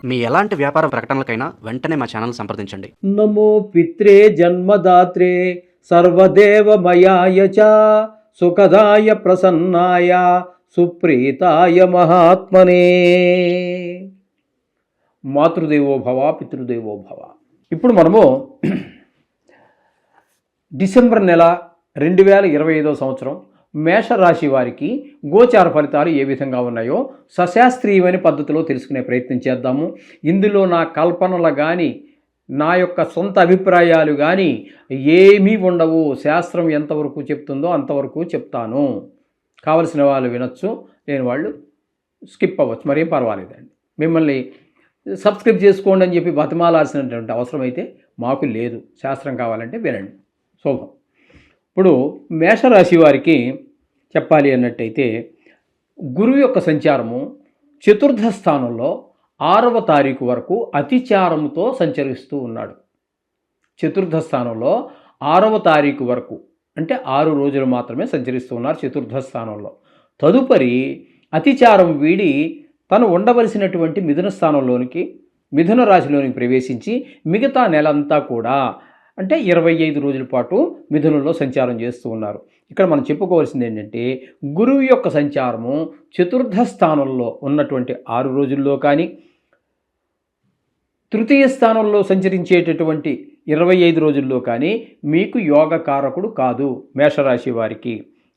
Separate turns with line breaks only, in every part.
మీ ఎలాంటి వ్యాపార ప్రకటనలకైనా వెంటనే మా ఛానల్ సంప్రదించండి.
నమో పిత్రే జన్మదాత్రే సర్వదేవమయాయ చ సుఖదాయ ప్రసన్నాయ సుప్రీతాయ మహాత్మనే. మాతృదేవో భవ పితృదేవో భవ. ఇప్పుడు మనము డిసెంబర్ నెల 2025 సంవత్సరం మేషరాశి వారికి గోచార ఫలితాలు ఏ విధంగా ఉన్నాయో సశాస్త్రీయమైన పద్ధతిలో తెలుసుకునే ప్రయత్నం చేద్దాము. ఇందులో నా కల్పనలు కానీ నా యొక్క సొంత అభిప్రాయాలు కానీ ఏమీ ఉండవు. శాస్త్రం ఎంతవరకు చెప్తుందో అంతవరకు చెప్తాను. కావలసిన వాళ్ళు వినొచ్చు, లేని వాళ్ళు స్కిప్ అవ్వచ్చు, మరేం పర్వాలేదండి. మిమ్మల్ని సబ్స్క్రైబ్ చేసుకోండి అని చెప్పి బతిమాలాల్సినటువంటి అవసరం అయితే మాకు లేదు. శాస్త్రం కావాలంటే వినండి, శుభం. ఇప్పుడు మేషరాశి వారికి చెప్పాలి అన్నట్టయితే గురువు యొక్క సంచారము చతుర్థ స్థానంలో 6వ తారీఖు వరకు అతిచారంతో సంచరిస్తూ ఉన్నాడు. చతుర్థ స్థానంలో 6వ తారీఖు వరకు అంటే 6 రోజులు మాత్రమే సంచరిస్తూ ఉన్నారు చతుర్థ స్థానంలో. తదుపరి అతిచారం వీడి తను ఉండవలసినటువంటి మిథున స్థానంలోనికి, మిథున రాశిలోనికి ప్రవేశించి మిగతా నెలంతా కూడా అంటే 25 రోజుల పాటు మిథునంలో సంచారం చేస్తూ ఉన్నారు. ఇక్కడ మనం చెప్పుకోవాల్సింది ఏంటంటే గురువు యొక్క సంచారము చతుర్థ స్థానంలో ఉన్నటువంటి 6 రోజుల్లో కానీ, తృతీయ స్థానంలో సంచరించేటటువంటి 25 రోజుల్లో కానీ మీకు యోగకారకుడు కాదు. మేషరాశి వారికి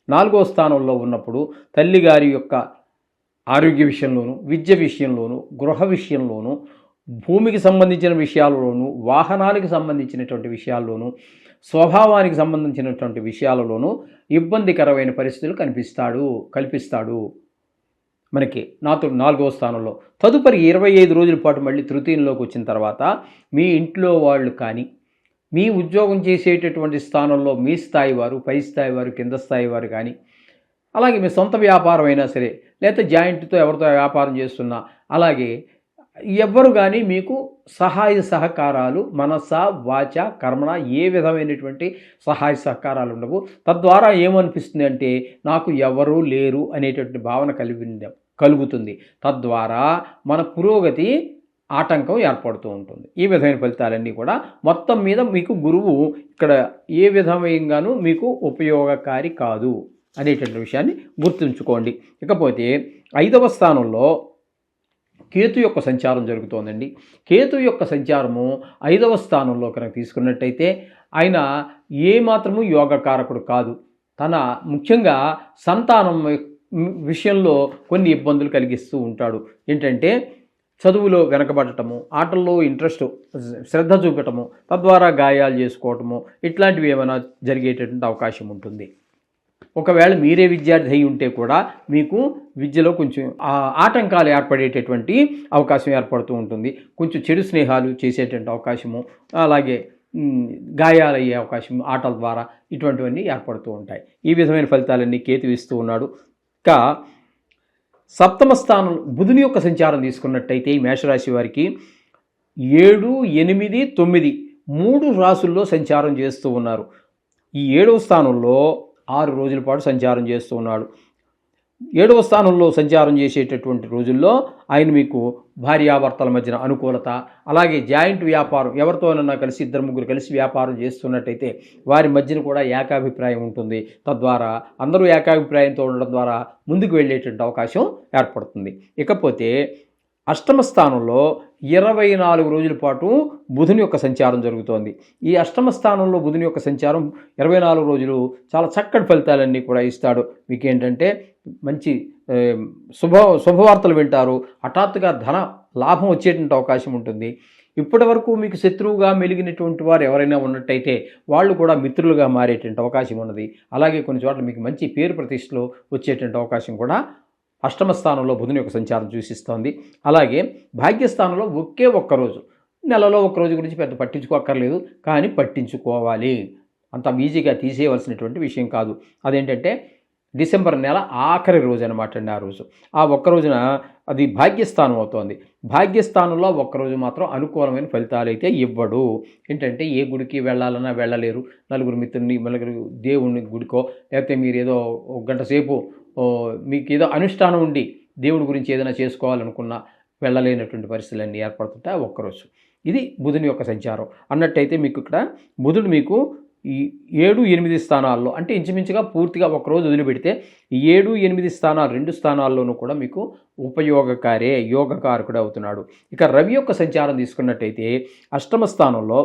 4వ స్థానంలో ఉన్నప్పుడు తల్లిగారి యొక్క ఆరోగ్య విషయంలోనూ, విద్య విషయంలోనూ, గృహ విషయంలోనూ, భూమికి సంబంధించిన విషయాలలోనూ, వాహనాలకు సంబంధించినటువంటి విషయాల్లోనూ, స్వభావానికి సంబంధించినటువంటి విషయాలలోనూ ఇబ్బందికరమైన పరిస్థితులు కల్పిస్తాడు మనకి 4వ స్థానంలో. తదుపరి 25 రోజుల పాటు మళ్ళీ తృతీయంలోకి వచ్చిన తర్వాత మీ ఇంట్లో వాళ్ళు కానీ, మీ ఉద్యోగం చేసేటటువంటి స్థానంలో మీ స్థాయి వారు, పై స్థాయి వారు, కింద స్థాయి వారు కానీ, అలాగే మీ సొంత వ్యాపారం అయినా సరే, లేకపోతే జాయింట్తో ఎవరితో వ్యాపారం చేస్తున్నా, అలాగే ఎవ్వరు కానీ మీకు సహాయ సహకారాలు మనస వాచ కర్మణ ఏ విధమైనటువంటి సహాయ సహకారాలు ఉండవు. తద్వారా ఏమనిపిస్తుంది అంటే నాకు ఎవరూ లేరు అనేటువంటి భావన కలుగుతుంది. తద్వారా మన పురోగతి ఆటంకం ఏర్పడుతూ ఉంటుంది. ఈ విధమైన ఫలితాలన్నీ కూడా మొత్తం మీద మీకు గురువు ఇక్కడ ఏ విధంగానూ మీకు ఉపయోగకారి కాదు అనేటువంటి విషయాన్ని గుర్తుంచుకోండి. ఇకపోతే 5వ స్థానంలో కేతు యొక్క సంచారం జరుగుతోందండి. కేతు యొక్క సంచారము 5వ స్థానంలో కనుక తీసుకున్నట్టయితే ఆయన ఏమాత్రము యోగకారకుడు కాదు. తన ముఖ్యంగా సంతానం విషయంలో కొన్ని ఇబ్బందులు కలిగిస్తూ ఉంటాడు. ఏంటంటే చదువులో వెనకబడటము, ఆటల్లో శ్రద్ధ చూపటము, తద్వారా గాయాలు చేసుకోవటము, ఇట్లాంటివి ఏమైనా జరిగేటటువంటి అవకాశం ఉంటుంది. ఒకవేళ మీరే విద్యార్థి అయి ఉంటే కూడా మీకు విద్యలో కొంచెం ఆటంకాలు ఏర్పడేటటువంటి అవకాశం ఏర్పడుతూ ఉంటుంది. కొంచెం చెడు స్నేహాలు చేసేటువంటి అవకాశము, అలాగే గాయాలయ్యే అవకాశం ఆటల ద్వారా, ఇటువంటివన్నీ ఏర్పడుతూ ఉంటాయి. ఈ విధమైన ఫలితాలన్నీ కేతు ఇస్తూ ఉన్నాడు. ఇంకా 7వ స్థానం బుధుని యొక్క సంచారం తీసుకున్నట్టయితే ఈ మేషరాశి వారికి 7, 8, 9 3 రాసుల్లో సంచారం చేస్తూ ఉన్నారు. ఈ 7వ స్థానంలో 6 రోజుల పాటు సంచారం చేస్తూ ఉన్నాడు. 7వ స్థానంలో సంచారం చేసేటటువంటి రోజుల్లో ఆయన మీకు భార్యాభర్తల మధ్యన అనుకూలత, అలాగే జాయింట్ వ్యాపారం ఎవరితోనన్నా కలిసి 2-3 కలిసి వ్యాపారం చేస్తున్నట్టయితే వారి మధ్యన కూడా ఏకాభిప్రాయం ఉంటుంది. తద్వారా అందరూ ఏకాభిప్రాయంతో ఉండడం ద్వారా ముందుకు వెళ్ళేటువంటి అవకాశం ఏర్పడుతుంది. ఇకపోతే 8వ స్థానంలో 24 రోజుల పాటు బుధుని యొక్క సంచారం జరుగుతోంది. ఈ 8వ స్థానంలో బుధుని యొక్క సంచారం 24 రోజులు చాలా చక్కటి ఫలితాలన్నీ కూడా ఇస్తాడు. మీకేంటంటే మంచి శుభవార్తలు వింటారు, హఠాత్తుగా ధన లాభం వచ్చేటువంటి అవకాశం ఉంటుంది. ఇప్పటి వరకు మీకు శత్రువుగా మెలిగినటువంటి వారు ఎవరైనా ఉన్నట్టయితే వాళ్ళు కూడా మిత్రులుగా మారేటువంటి అవకాశం ఉన్నది. అలాగే కొన్ని చోట్ల మీకు మంచి పేరు ప్రతిష్టలు వచ్చేటువంటి అవకాశం కూడా 8వ స్థానంలో బుధుని యొక్క సంచారం సూచిస్తోంది. అలాగే భాగ్యస్థానంలో ఒకే ఒక్కరోజు, నెలలో ఒక్కరోజు గురించి పెద్ద పట్టించుకోక్కర్లేదు, కానీ పట్టించుకోవాలి. అంత ఈజీగా తీసేయవలసినటువంటి విషయం కాదు. అదేంటంటే డిసెంబర్ నెల ఆఖరి రోజు అనమాట అండి. ఆ రోజు ఆ ఒక్కరోజున అది భాగ్యస్థానం అవుతోంది. భాగ్యస్థానంలో ఒక్కరోజు మాత్రం అనుకూలమైన ఫలితాలు అయితే ఇవ్వడు. ఏంటంటే ఏ గుడికి వెళ్ళాలన్నా వెళ్ళలేరు. నలుగురు మిత్రుని, దేవుని గుడికో, లేకపోతే మీరు ఏదో 1 గంట సేపు మీకు ఏదో అనుష్ఠానం ఉండి దేవుడి గురించి ఏదైనా చేసుకోవాలనుకున్నా వెళ్ళలేనటువంటి పరిస్థితులన్నీ ఏర్పడుతుంటాయి ఆ ఒక్కరోజు. ఇది బుధుని యొక్క సంచారం. అన్నట్టయితే మీకు ఇక్కడ బుధుడు మీకు ఈ 7-8 స్థానాల్లో అంటే ఇంచుమించుగా పూర్తిగా ఒకరోజు వదిలిపెడితే 7-8 స్థానాలు 2 స్థానాల్లోనూ కూడా మీకు ఉపయోగకారే యోగకారకుడు అవుతున్నాడు. ఇక రవి యొక్క సంచారం తీసుకున్నట్టయితే అష్టమ స్థానంలో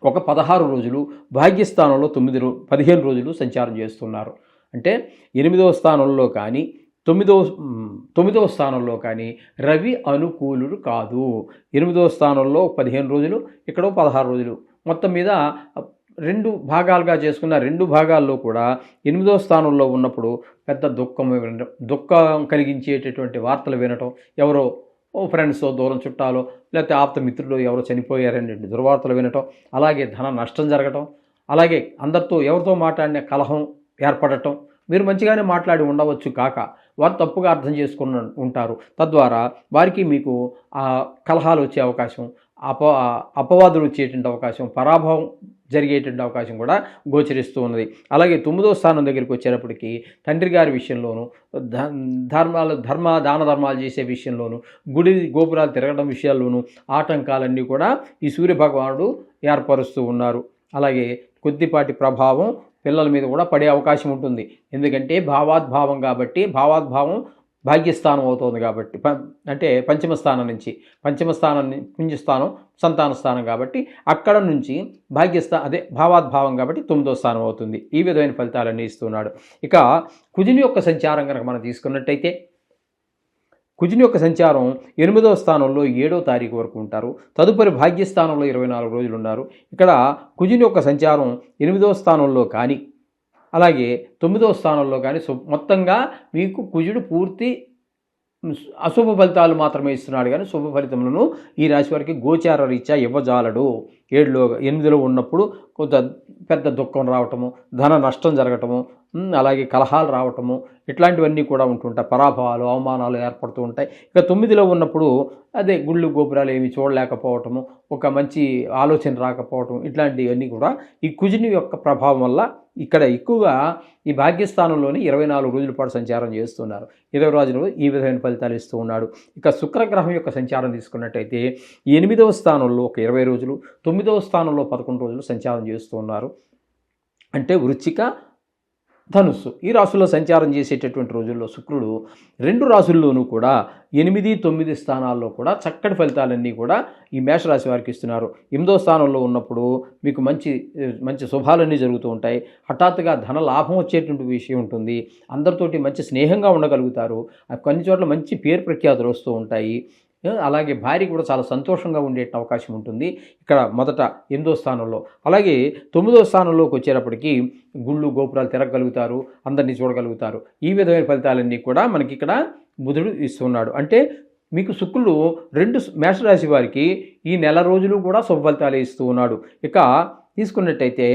ఒక 16 రోజులు, భాగ్యస్థానంలో 15 రోజులు సంచారం చేస్తున్నారు. అంటే 8వ స్థానంలో కానీ 9వ స్థానంలో కానీ రవి అనుకూలుడు కాదు. 8వ స్థానంలో 15 రోజులు, ఇక్కడో 16 రోజులు, మొత్తం మీద 2 భాగాలుగా చేసుకున్న 2 భాగాల్లో కూడా 8వ స్థానంలో ఉన్నప్పుడు పెద్ద దుఃఖం కలిగించేటటువంటి వార్తలు వినటం, ఎవరో ఫ్రెండ్స్ దూరం చుట్టాలో లేకపోతే ఆప్త మిత్రులు ఎవరో చనిపోయారని దుర్వార్తలు వినటం, అలాగే ధన నష్టం జరగటం, అలాగే అందరితో ఎవరితో మాట్లాడిన కలహం ఏర్పడటం. మీరు మంచిగానే మాట్లాడి ఉండవచ్చు కాక వారు తప్పుగా అర్థం చేసుకుని ఉంటారు. తద్వారా వారికి మీకు కలహాలు వచ్చే అవకాశం, అపవాదులు వచ్చేటువంటి అవకాశం, పరాభవం జరిగేటువంటి అవకాశం కూడా గోచరిస్తూ ఉన్నది. అలాగే 9వ స్థానం దగ్గరికి వచ్చేటప్పటికి తండ్రి గారి విషయంలోనూ, దాన ధర్మాలు చేసే విషయంలోనూ, గుడి గోపురాలు తిరగడం విషయాల్లోనూ ఆటంకాలన్నీ కూడా ఈ సూర్యభగవానుడు ఏర్పరుస్తూ ఉన్నారు. అలాగే కొద్దిపాటి ప్రభావం పిల్లల మీద కూడా పడే అవకాశం ఉంటుంది. ఎందుకంటే భావాద్భావం కాబట్టి, భావాద్భావం భాగ్యస్థానం అవుతుంది కాబట్టి, అంటే పంచమ స్థానం పుంజస్థానం సంతాన స్థానం కాబట్టి అక్కడ నుంచి భావాద్భావం కాబట్టి 9వ స్థానం అవుతుంది. ఈ విధమైన ఫలితాలన్నీ ఇస్తున్నాడు. ఇక కుజుని యొక్క సంచారం కనుక మనం తీసుకున్నట్టయితే కుజుని యొక్క సంచారం 8వ స్థానంలో 7వ తారీఖు వరకు ఉంటారు. తదుపరి భాగ్యస్థానంలో 24 రోజులు ఉన్నారు. ఇక్కడ కుజుని యొక్క సంచారం 8వ స్థానంలో కానీ అలాగే 9వ స్థానంలో కానీ మొత్తంగా మీకు కుజుడు పూర్తి అశుభ ఫలితాలు మాత్రమే ఇస్తున్నాడు, కానీ శుభ ఫలితములను ఈ రాశి వారికి గోచార రీత్యా ఇవ్వజాలడు. 8లో ఉన్నప్పుడు కొంత పెద్ద దుఃఖం రావటము, ధన నష్టం జరగటము, అలాగే కలహాలు రావటము, ఇట్లాంటివన్నీ కూడా ఉంటుంటాయి. పరాభవాలు, అవమానాలు ఏర్పడుతూ ఉంటాయి. ఇక 9లో ఉన్నప్పుడు అదే గుళ్ళు గోపురాలు ఏమి చూడలేకపోవటము, ఒక మంచి ఆలోచన రాకపోవటం, ఇట్లాంటివన్నీ కూడా ఈ కుజుని యొక్క ప్రభావం వల్ల ఇక్కడ ఎక్కువగా ఈ భాగ్యస్థానంలోని 24 రోజుల పాటు సంచారం చేస్తున్నారు. 20 రోజులు ఈ విధమైన ఫలితాలు ఇస్తూ ఉన్నాడు. ఇక శుక్రగ్రహం యొక్క సంచారం తీసుకున్నట్టయితే 8వ స్థానంలో ఒక 20 రోజులు, 9వ స్థానంలో 11 రోజులు సంచారం చేస్తూ ఉన్నారు. అంటే వృశ్చిక, ధనుస్సు ఈ రాశుల్లో సంచారం చేసేటటువంటి రోజుల్లో శుక్రుడు 2 రాశుల్లోనూ కూడా 8, 9 స్థానాల్లో కూడా చక్కటి ఫలితాలన్నీ కూడా ఈ మేషరాశి వారికి ఇస్తున్నారు. 8వ స్థానంలో ఉన్నప్పుడు మీకు మంచి శుభాలన్నీ జరుగుతూ ఉంటాయి. హఠాత్తుగా ధన లాభం వచ్చేటువంటి విషయం ఉంటుంది. అందరితోటి మంచి స్నేహంగా ఉండగలుగుతారు. కొన్ని చోట్ల మంచి పేరు ప్రఖ్యాతులు వస్తూ ఉంటాయి. అలాగే భార్య కూడా చాలా సంతోషంగా ఉండే అవకాశం ఉంటుంది ఇక్కడ మొదట 8వ స్థానంలో. అలాగే 9వ స్థానంలోకి వచ్చేటప్పటికి గుళ్ళు గోపురాలు తిరగలుగుతారు, అందరినీ చూడగలుగుతారు. ఈ విధమైన ఫలితాలన్నీ కూడా మనకి ఇక్కడ బుధుడు ఇస్తున్నాడు. అంటే మీకు శుక్రుడు 2 మేషరాశి వారికి ఈ నెల రోజులు కూడా శుభ ఫలితాలు ఇస్తూ ఉన్నాడు. ఇక తీసుకున్నట్టయితే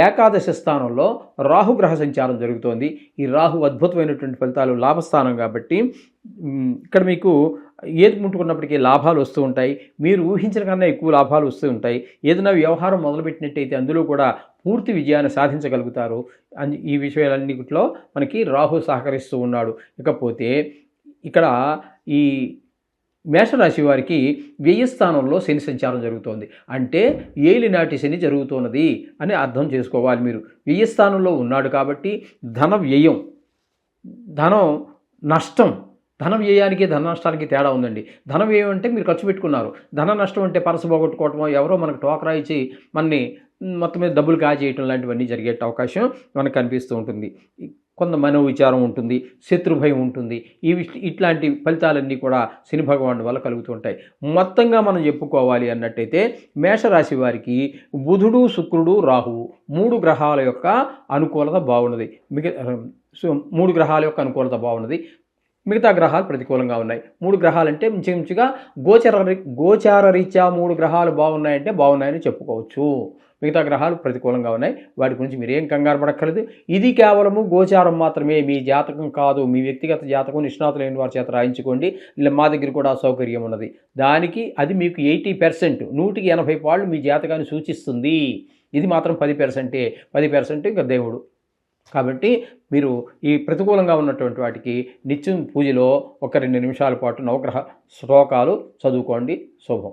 ఏకాదశ స్థానంలో రాహుగ్రహ సంచారం జరుగుతోంది. ఈ రాహు అద్భుతమైనటువంటి ఫలితాలు, లాభస్థానం కాబట్టి ఇక్కడ మీకు ఏది ముట్టుకున్నప్పటికీ లాభాలు వస్తూ ఉంటాయి. మీరు ఊహించిన కన్నా ఎక్కువ లాభాలు వస్తూ ఉంటాయి. ఏదైనా వ్యవహారం మొదలుపెట్టినట్టయితే అందులో కూడా పూర్తి విజయాన్ని సాధించగలుగుతారు. ఈ విషయాలన్నిటిలో మనకి రాహు సహకరిస్తూ ఉన్నాడు. ఇకపోతే ఇక్కడ ఈ మేషరాశి వారికి 10వ స్థానంలో శని సంచారం జరుగుతోంది. అంటే ఏలినాటి శని జరుగుతున్నది అని అర్థం చేసుకోవాలి. మీరు 10వ స్థానంలో ఉన్నాడు కాబట్టి ధన వ్యయం, ధనం నష్టం, ధన వ్యయానికి ధన నష్టానికి తేడా ఉందండి. ధన వ్యయం అంటే మీరు ఖర్చు పెట్టుకున్నారు, ధన నష్టం అంటే పరస పోగొట్టుకోవటమో, ఎవరో మనకు టోకరా ఇచ్చి మనని మొత్తం మీద డబ్బులు కాజేయటం లాంటివన్నీ జరిగే అవకాశం మనకు కనిపిస్తూ ఉంటుంది. కొంత మనోవిచారం ఉంటుంది, శత్రుభయం ఉంటుంది. ఇట్లాంటి ఫలితాలన్నీ కూడా శని భగవానుడి వల్ల కలుగుతూ ఉంటాయి. మొత్తంగా మనం చెప్పుకోవాలి అన్నట్టయితే మేషరాశి వారికి బుధుడు, శుక్రుడు, రాహువు 3 గ్రహాల యొక్క అనుకూలత బాగున్నది. 3 గ్రహాల యొక్క అనుకూలత బాగున్నది. మిగతా గ్రహాలు ప్రతికూలంగా ఉన్నాయి. 3 గ్రహాలంటే మించుగా గోచార రీత్యా 3 గ్రహాలు బాగున్నాయంటే బాగున్నాయని చెప్పుకోవచ్చు. మిగతా గ్రహాలు ప్రతికూలంగా ఉన్నాయి. వాటి గురించి మీరేం కంగారు పడక్కర్లేదు. ఇది కేవలము గోచారం మాత్రమే, మీ జాతకం కాదు. మీ వ్యక్తిగత జాతకం నిష్ణాతులైన వారి చేత రాయించుకోండి. మా దగ్గర కూడా సౌకర్యం ఉన్నది. దానికి అది మీకు 80%, 100కి 80 పాళ్ళు మీ జాతకాన్ని సూచిస్తుంది. ఇది మాత్రం 10%. 10% ఇంకా దేవుడు. కాబట్టి మీరు ఈ ప్రతికూలంగా ఉన్నటువంటి వాటికి నిత్యం పూజలో ఒక 2 నిమిషాల పాటు నవగ్రహ శ్లోకాలు చదువుకోండి. శుభం.